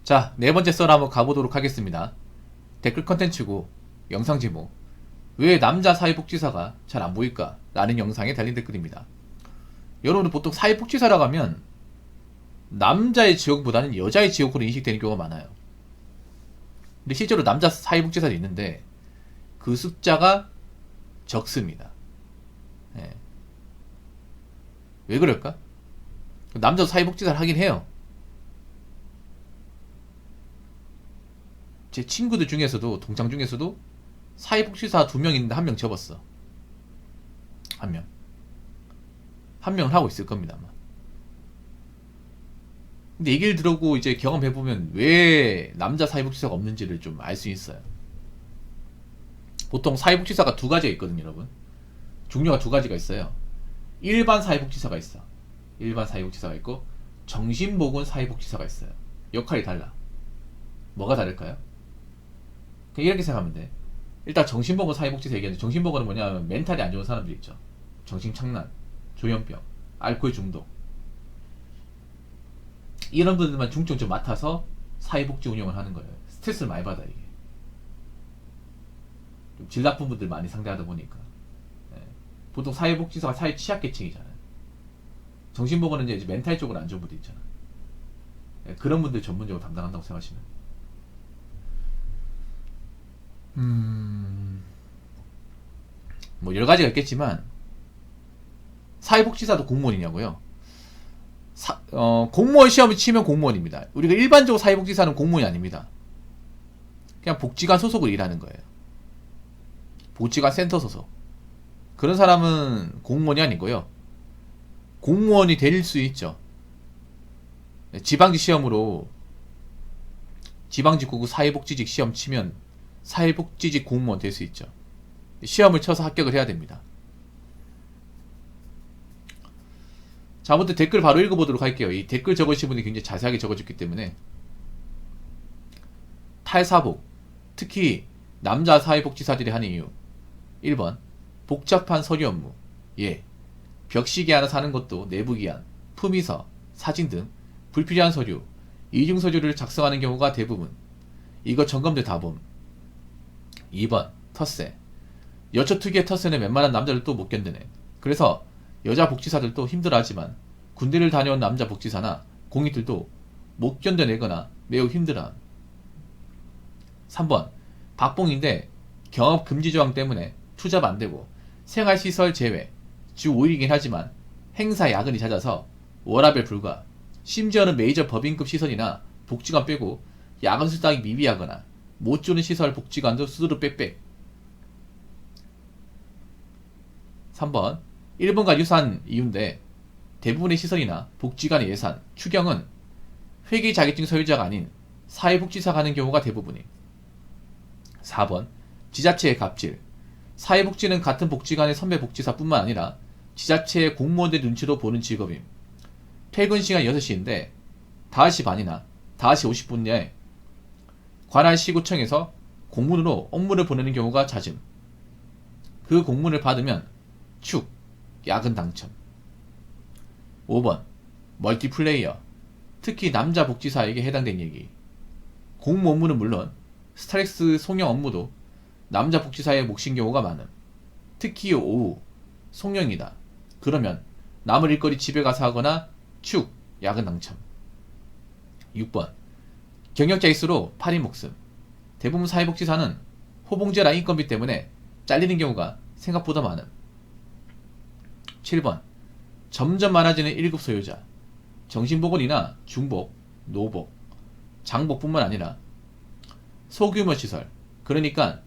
자, 네 번째 썰 한번 가보도록 하겠습니다. 댓글 컨텐츠고 영상 제목, 왜 남자 사회복지사가 잘 안 보일까? 라는 영상에 달린 댓글입니다. 여러분들 보통 사회복지사라고 하면 남자의 직업보다는 여자의 직업으로 인식되는 경우가 많아요. 근데 실제로 남자 사회복지사도 있는데 그 숫자가 적습니다. 예. 왜 그럴까? 남자도 사회복지사를 하긴 해요. 제 친구들 중에서도, 동창 중에서도 사회복지사 2명 있는데 1명 접었어. 1명. 1명은 하고 있을 겁니다, 아마. 근데 얘기를 들어보고 이제 경험해보면 왜 남자 사회복지사가 없는지를 좀 알 수 있어요. 보통 사회복지사가 2가지가 있거든요, 여러분. 종류가 2가지가 있어요. 일반 사회복지사가 있어. 일반 사회복지사가 있고, 정신보건 사회복지사가 있어요. 역할이 달라. 뭐가 다를까요? 그냥 이렇게 생각하면 돼. 일단 정신보건 사회복지사 얘기하는데, 정신보건은 뭐냐면 멘탈이 안 좋은 사람들 있죠. 정신착란, 조현병, 알코올 중독, 이런 분들만 중증 좀 맡아서 사회복지 운영을 하는 거예요. 스트레스를 많이 받아, 이게. 좀 질 나쁜 분들 많이 상대하다 보니까. 예. 보통 사회복지사가 사회 취약계층이잖아요. 정신보건은 이제 멘탈 쪽으로 안 좋은 분들 있잖아. 예. 그런 분들 전문적으로 담당한다고 생각하시면 돼요. 뭐 여러 가지가 있겠지만, 사회복지사도 공무원이냐고요? 공무원 시험을 치면 공무원입니다. 우리가 일반적으로 사회복지사는 공무원이 아닙니다. 그냥 복지관 소속으로 일하는 거예요. 복지관 센터 소속. 그런 사람은 공무원이 아니고요. 공무원이 될 수 있죠. 지방직 시험으로 지방직구구 사회복지직 시험 치면 사회복지직 공무원 될 수 있죠. 시험을 쳐서 합격을 해야 됩니다. 자, 아무튼 댓글 바로 읽어보도록 할게요. 이 댓글 적으신 분이 굉장히 자세하게 적어줬기 때문에. 탈사복, 특히 남자 사회복지사들이 하는 이유. 1번, 복잡한 서류 업무. 예. 벽시계 하나 사는 것도 내부기한, 품위서, 사진 등 불필요한 서류, 이중 서류를 작성하는 경우가 대부분. 이거 점검들 다 봄. 2번, 텃세. 여초 특유의 텃세는 웬만한 남자들도 못 견디네. 그래서 여자 복지사들도 힘들어하지만 군대를 다녀온 남자 복지사나 공익들도 못 견뎌내거나 매우 힘들어함. 3번, 박봉인데 경업 금지 조항 때문에 투잡 안되고 생활시설 제외, 주 5일이긴 하지만 행사 야근이 잦아서 워라밸 불가. 심지어는 메이저 법인급 시설이나 복지관 빼고 야근 수당이 미비하거나 못 주는 시설 복지관도 수두룩 빽빽. 3번, 일본과 유사한 이유인데 대부분의 시설이나 복지관의 예산, 추경은 회계 자격증 소유자가 아닌 사회복지사가 하는 경우가 대부분임. 4번, 지자체의 갑질. 사회복지는 같은 복지관의 선배 복지사뿐만 아니라 지자체의 공무원들 눈치도 보는 직업임. 퇴근 시간 6시인데 5시 반이나 5시 50분에 관할 시구청에서 공문으로 업무를 보내는 경우가 잦음. 그 공문을 받으면 축, 야근 당첨. 5번, 멀티플레이어. 특히 남자 복지사에게 해당된 얘기. 공무 업무는 물론 스트레스 송영 업무도 남자 복지사의 몫인 경우가 많음. 특히 오후 송영이다. 그러면 남을 일거리 집에 가서 하거나 축, 야근 당첨. 6번, 경력자일수록 팔인 목숨. 대부분 사회복지사는 호봉제라 인건비 때문에 잘리는 경우가 생각보다 많음. 7번, 점점 많아지는 1급 소유자. 정신보건이나 중복, 노복, 장복뿐만 아니라 소규모 시설, 그러니까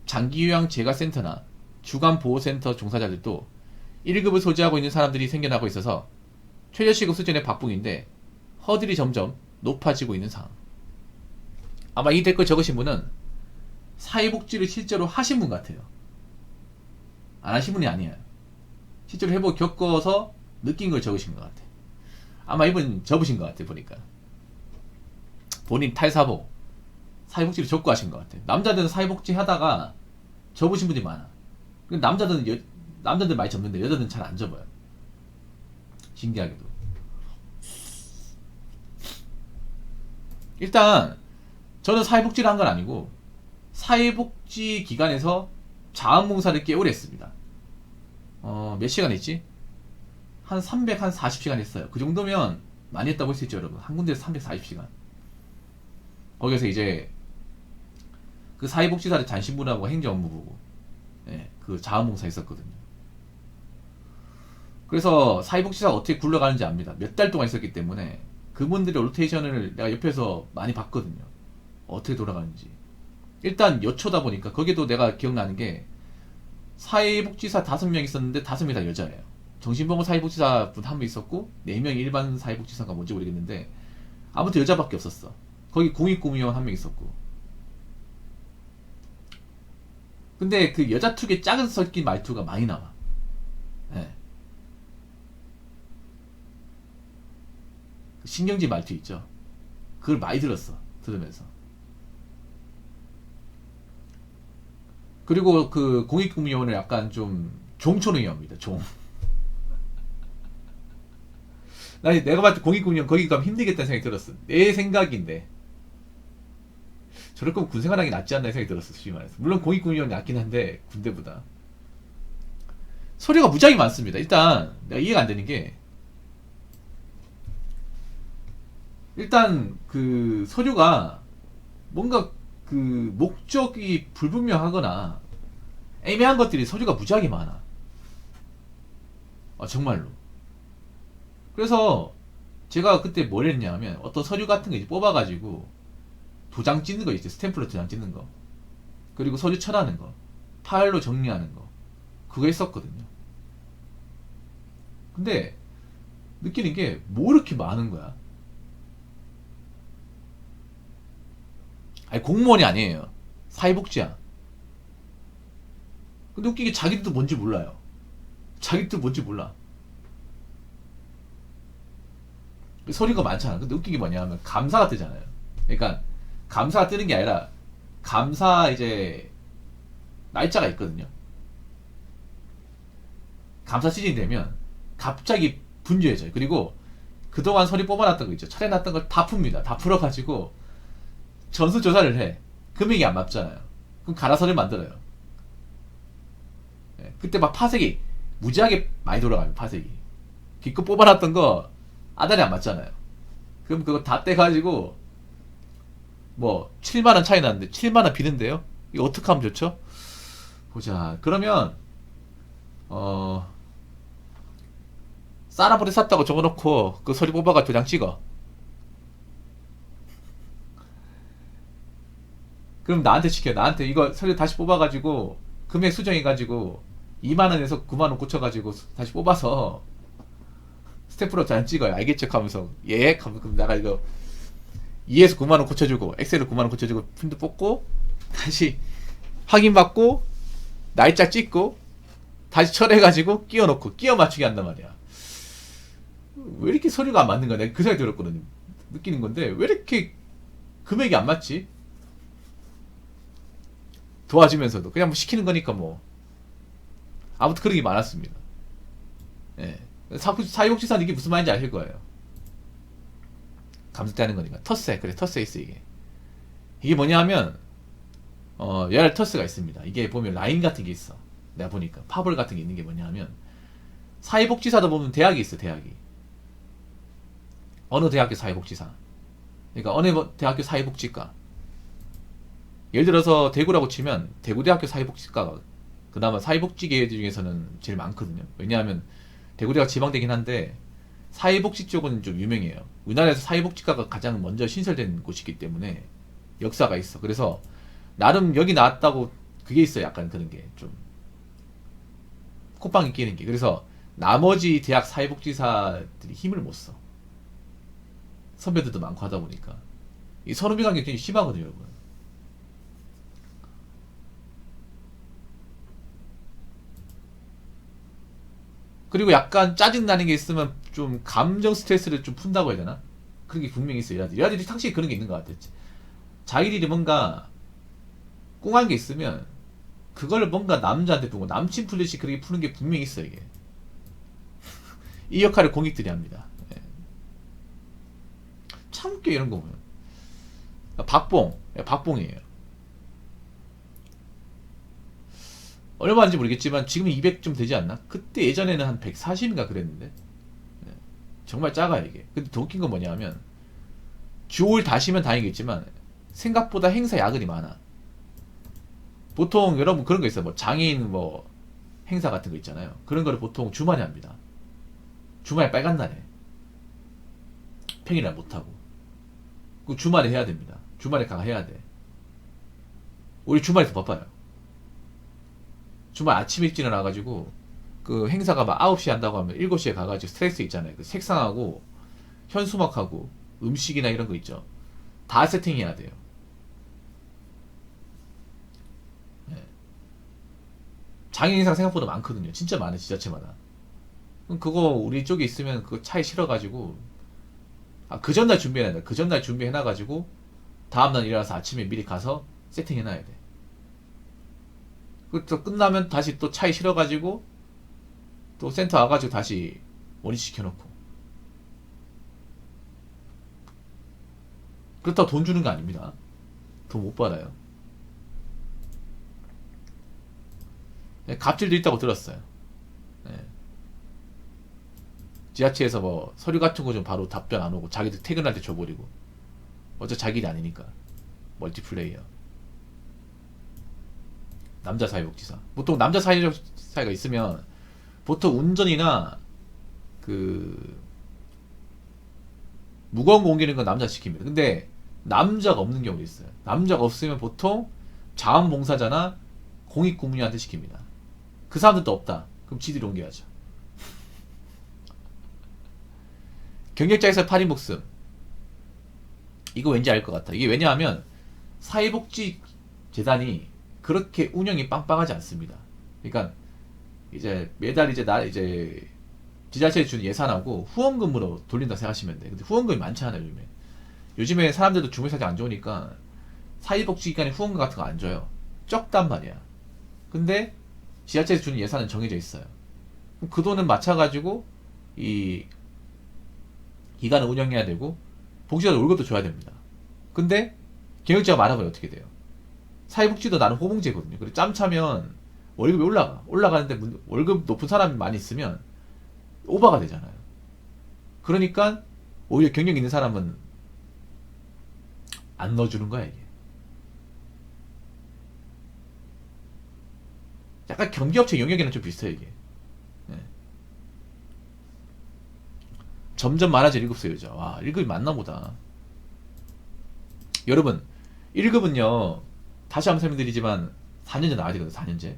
장기요양 재가센터나 주간보호센터 종사자들도 1급을 소지하고 있는 사람들이 생겨나고 있어서 최저시급 수준의 박봉인데 허들이 점점 높아지고 있는 상황. 아마 이 댓글 적으신 분은 사회복지를 실제로 하신 분 같아요. 안 하신 분이 아니에요. 실제로 해보고 겪어서 느낀 걸 적으신 것 같아. 아마 이분 접으신 것 같아, 보니까. 본인 탈사복, 사회복지를 접고 하신 것 같아. 남자들은 사회복지 하다가 접으신 분이 많아. 남자들 많이 접는데 여자들은 잘 안 접어요. 신기하게도. 일단 저는 사회복지를 한 건 아니고 사회복지기관에서 자원봉사를 꽤 오래 했습니다. 몇 시간 했지? 한 340시간 했어요. 그 정도면 많이 했다고 할 수 있죠, 여러분. 한 군데에서 340시간. 거기서 이제 그 사회복지사를 잔신부하고 행정업무부고, 예, 그 자원봉사 했었거든요. 그래서 사회복지사가 어떻게 굴러가는지 압니다. 몇 달 동안 있었기 때문에 그분들의 로테이션을 내가 옆에서 많이 봤거든요. 어떻게 돌아가는지. 일단 여초다 보니까 거기도 내가 기억나는 게 사회복지사 5명 있었는데 5명이 다 여자예요. 정신보건 사회복지사 분 한 명 있었고 4명이 일반 사회복지사가 뭔지 모르겠는데 아무튼 여자밖에 없었어. 거기 공익구미원 한 명 있었고. 근데 그 여자 특유의 작은 섞인 말투가 많이 나와. 네. 신경질 말투 있죠. 그걸 많이 들었어. 들으면서. 그리고 그 공익구미원을 약간 좀 종촌의원입니다. 종. 내가 봤을 때 공익구미원 거기 가면 힘들겠다는 생각이 들었어. 내 생각인데. 저럴 거면 군 생활하기 낫지 않나 생각이 들었어. 솔직히 말해서. 물론 공익구미원이 낫긴 한데 군대보다. 서류가 무지하게 많습니다. 일단 내가 이해가 안 되는 게 일단 그 서류가 뭔가 그 목적이 불분명하거나 애매한 것들이 서류가 무지하게 많아. 정말로. 그래서 제가 그때 뭘 했냐면 어떤 서류 같은 거 이제 뽑아가지고 도장 찍는 거 있지. 스탬프로 도장 찍는 거. 그리고 서류 철하는 거. 파일로 정리하는 거. 그거 했었거든요. 근데 느끼는 게 뭐 이렇게 많은 거야. 아니 공무원이 아니에요. 사회복지야. 근데 웃기게 자기들도 뭔지 몰라요. 자기들도 뭔지 몰라. 서류가 많잖아. 근데 웃기게 뭐냐 하면 감사가 뜨잖아요. 그러니까 감사가 뜨는 게 아니라 감사 이제 날짜가 있거든요. 감사 시즌이 되면 갑자기 분주해져요. 그리고 그동안 서류 뽑아놨던 거 있죠. 차려놨던 걸 다 풉니다. 다 풀어가지고 전수조사를 해. 금액이 안 맞잖아요. 그럼 가라서를 만들어요. 예, 그때 막 파색이 무지하게 많이 돌아가요. 파색이. 기껏 뽑아놨던 거 아다리 안 맞잖아요. 그럼 그거 다 떼가지고 뭐 7만원 차이 나는데 7만원 비는데요? 이거 어떻게 하면 좋죠? 보자. 그러면 쌀아버리 샀다고 적어놓고 그 서류 뽑아가 도장 찍어. 그럼 나한테 시켜. 나한테 이거 서류 다시 뽑아가지고 금액 수정해가지고 2만원에서 9만원 꽂혀가지고 다시 뽑아서 스탬프로 잘 찍어요. 알겠죠? 하면서 예? 그럼 내가 이거 2에서 9만원 고쳐주고 엑셀로 9만원 고쳐주고 프린트 뽑고 다시 확인받고 날짜 찍고 다시 철해가지고 끼워놓고 끼워 맞추기 한단 말이야. 왜 이렇게 서류가 안 맞는 거야? 내가 그 생각이 들었거든. 느끼는 건데 왜 이렇게 금액이 안 맞지? 도와주면서도 그냥 뭐 시키는 거니까 뭐 아무튼 그런 게 많았습니다. 예. 사회복지사는 이게 무슨 말인지 아실 거예요. 감사 때 하는 거니까. 텃세. 그래, 텃세 있어, 이게. 이게 뭐냐 하면, 여러 텃세가 있습니다. 이게 보면 라인 같은 게 있어. 내가 보니까. 파벌 같은 게 있는 게 뭐냐 하면, 사회복지사도 보면 대학이 있어, 대학이. 어느 대학교 사회복지사. 그러니까 어느 대학교 사회복지과. 예를 들어서 대구라고 치면, 대구대학교 사회복지과가 그나마 사회복지계 중에서는 제일 많거든요. 왜냐하면, 대구대가 지방되긴 한데, 사회복지 쪽은 좀 유명해요. 우리나라에서 사회복지과가 가장 먼저 신설된 곳이기 때문에 역사가 있어. 그래서 나름 여기 나왔다고 그게 있어요. 약간 그런 게 좀 콧방이 끼는 게. 그래서 나머지 대학 사회복지사들이 힘을 못 써. 선배들도 많고 하다 보니까 이 선후배 관계가 굉장히 심하거든요, 여러분. 그리고 약간 짜증나는 게 있으면 좀 감정 스트레스를 좀 푼다고 해야 되나? 그런 게 분명히 있어요. 여자들이 확실히 그런 게 있는 것 같아요. 자기들이 뭔가 꽁한 게 있으면 그걸 뭔가 남자한테 푸고 남친 풀듯이 그렇게 푸는 게 분명히 있어요. 이게 이 역할을 공익들이 합니다. 예. 참 웃겨 이런 거 보면. 박봉, 박봉이에요. 얼마인지 모르겠지만 지금 200 좀 되지 않나? 그때 예전에는 한 140인가 그랬는데 정말 작아요 이게. 근데 더 웃긴 건 뭐냐면 주올 다시면 다행이겠지만 생각보다 행사 야근이 많아. 보통 여러분 그런 거 있어요. 뭐 장애인 뭐 행사 같은 거 있잖아요. 그런 거를 보통 주말에 합니다. 주말에 빨간 날에. 평일날 못하고. 그 주말에 해야 됩니다. 주말에 가 해야 돼. 우리 주말에 더 바빠요. 주말 아침 일찍 일어나가지고 그 행사가 막 9시에 한다고 하면 7시에 가가지고 스트레스 있잖아요. 그 색상하고 현수막하고 음식이나 이런 거 있죠. 다 세팅해야 돼요. 네. 장애 행사가 생각보다 많거든요. 진짜 많아요. 지자체마다. 그럼 그거 우리 쪽에 있으면 그 차에 실어가지고 그 전날 준비해놔야 돼. 그 전날 준비해놔가지고 다음날 일어나서 아침에 미리 가서 세팅해놔야 돼. 그 또 끝나면 다시 또 차에 실어가지고 또 센터 와가지고 다시 원위치 시켜놓고. 그렇다고 돈 주는 거 아닙니다. 돈 못 받아요. 네, 갑질도 있다고 들었어요. 네. 지하철에서 뭐 서류 같은 거 좀 바로 답변 안 오고 자기들 퇴근할 때 줘버리고. 어차피 자기 일이 아니니까. 멀티플레이어. 남자 사회복지사. 보통 남자 사회가 있으면 보통 운전이나 그 무거운 거 옮기는 건 남자 시킵니다. 근데 남자가 없는 경우도 있어요. 남자가 없으면 보통 자원봉사자나 공익공무원한테 시킵니다. 그 사람들도 없다. 그럼 지들이 옮겨야죠. 경력자에서 8인 목숨. 이거 왠지 알 것 같아. 이게 왜냐하면 사회복지재단이 그렇게 운영이 빵빵하지 않습니다. 그러니까 이제 매달 이제 지자체에 주는 예산하고 후원금으로 돌린다 생각하시면 돼. 근데 후원금이 많지 않아요 요즘에. 요즘에 사람들도 주민사정 안 좋으니까 사회복지기관에 후원금 같은 거 안 줘요. 적단 말이야. 근데 지자체에서 주는 예산은 정해져 있어요. 그럼 그 돈은 맞춰가지고 이 기관을 운영해야 되고 복지자들 월급도 줘야 됩니다. 근데 경력자가 많아보면 어떻게 돼요? 사회복지도 나는 호봉제거든요. 그리고 짬 차면 월급이 올라가는데 월급 높은 사람이 많이 있으면 오버가 되잖아요. 그러니까 오히려 경력 있는 사람은 안 넣어주는 거야 이게. 약간 경비업체 영역이랑 좀 비슷해 이게. 네. 점점 많아질 1급 수요자. 와 1급이 많나 보다. 여러분 1급은요 다시 한번 설명드리지만 4년제 나와야 되거든. 4년제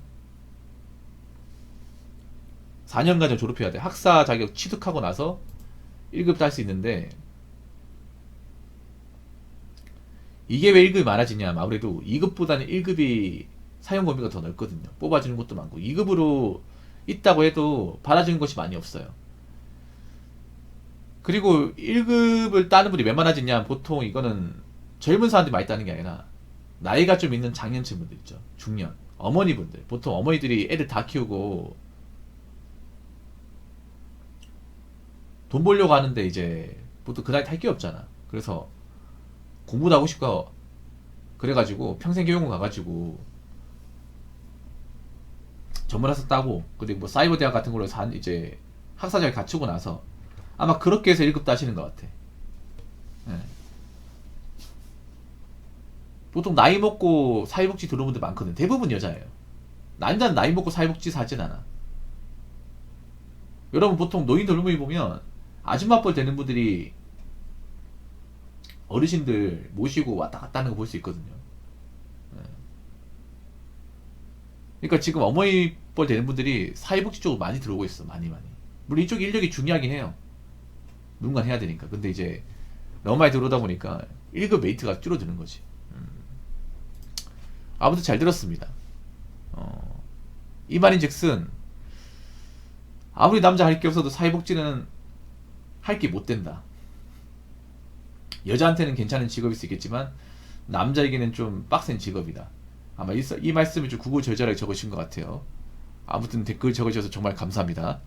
4년간 좀 졸업해야 돼. 학사 자격 취득하고 나서 1급 딸 수 있는데 이게 왜 1급이 많아지냐. 아무래도 2급보다는 1급이 사용 범위가 더 넓거든요. 뽑아주는 것도 많고 2급으로 있다고 해도 받아주는 것이 많이 없어요. 그리고 1급을 따는 분이 왜 많아지냐. 보통 이거는 젊은 사람들이 많이 따는 게 아니라 나이가 좀 있는 장년층분들 있죠. 중년 어머니분들. 보통 어머니들이 애들 다 키우고 돈 벌려고 하는데 이제 보통 그 나이 탈 게 없잖아. 그래서 공부도 하고 싶고 그래가지고 평생교육원 가가지고 전문학사 따고 그리고 뭐 사이버 대학 같은 걸로 이제 학사자격 갖추고 나서 아마 그렇게 해서 1급 따시는 것 같아. 네. 보통 나이 먹고 사회복지 들어온 분들 많거든. 대부분 여자예요. 남자는 나이 먹고 사회복지 사진 않아. 여러분 보통 노인 돌봄이 보면 아줌마뻘 되는 분들이 어르신들 모시고 왔다 갔다 하는 거 볼 수 있거든요. 네. 그러니까 지금 어머니뻘 되는 분들이 사회복지 쪽으로 많이 들어오고 있어. 많이. 물론 이쪽 인력이 중요하긴 해요. 누군가 해야 되니까. 근데 이제 너무 많이 들어오다 보니까 1급 메이트가 줄어드는 거지. 아무튼 잘 들었습니다. 이 말인즉슨 아무리 남자 할 게 없어도 사회복지는 할 게 못 된다. 여자한테는 괜찮은 직업일 수 있겠지만 남자에게는 좀 빡센 직업이다. 아마 이 말씀을 좀 구구절절하게 적으신 것 같아요. 아무튼 댓글 적으셔서 정말 감사합니다.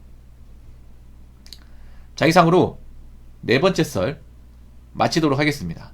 자, 이상으로 네 번째 썰 마치도록 하겠습니다.